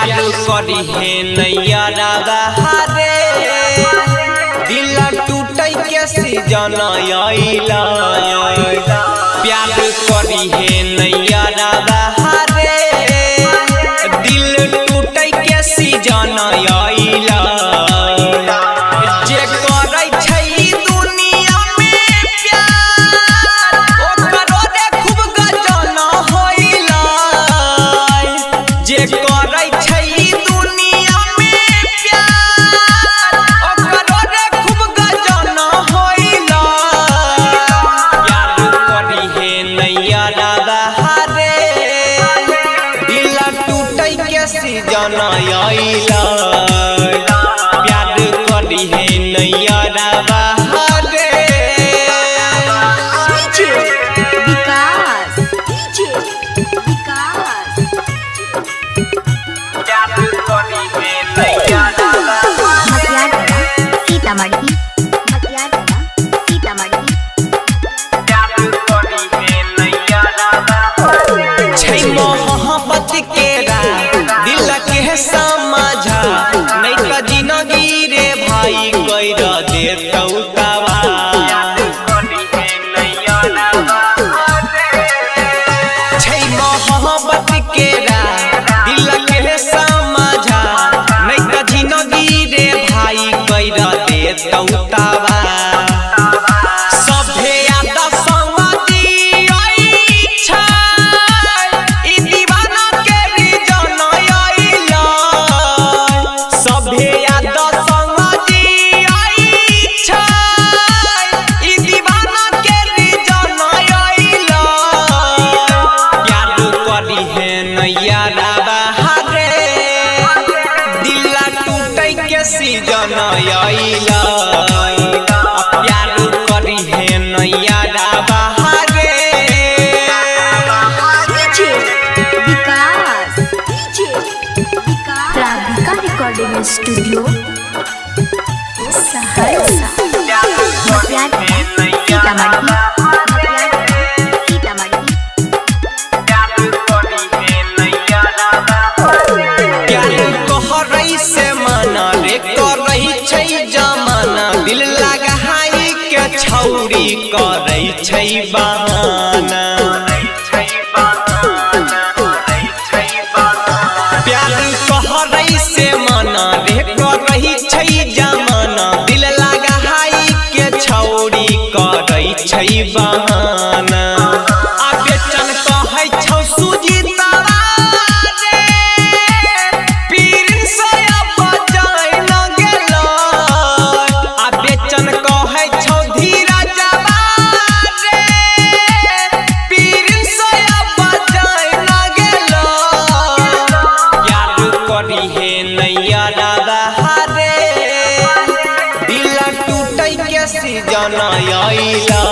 प्यार करी है नैया रे दिल टूटे के सीजन आइला प्यार करी है नैया रे दिल टूटे के सीजन आइला जे करै छै दुनिया में प्यार ओकरो रे खूब गजन होइला जे करै छै दुनिया में प्यार ओकरो रे खूब गजन होइला प्यार करी है नैया रे दिल टूटे के सीजन आइला प्यार करी है नैया रे विकास विकास प्यार करी है नैया मतियार सीतामढ़ी सीतामढ़ी प्यार करी है नैया छै मोहब्बत के दिल के समझा नहीं त जिंदगी रे भाई कइर देतौ तवा छै मोहब्बत के दिल के समझा नहीं त जिंदगी रे भाई कइर देतौ तवा सभे याद संगति छै ई दीवाना के रिजन आइला सभे याद संगति छै ई दीवाना के रिजन आइला प्यार करी है नैया रे दिल टूटे के सीजन आइला प्यार करी है नैया रे विकास राधिका रिकॉर्डिंग स्टूडियो सहरसा मतियार सीतामढ़ी सीतामढ़ी प्यार कहरै से माना रे करै छै जमाना दिल लगाई के छौरी करै छै बहाना प्यार कहरै से माना रे करै छै जमाना दिल लगाई के छौरी करै छै बहाना आ बेचन कहै छौ सुजीता रे पीर से बजाय न गेलै आ बेचन कहै छौ धीरज रे पीर से बजाय न गेलै प्यार करी है नैया रे दिल टूटे के सीजन आइला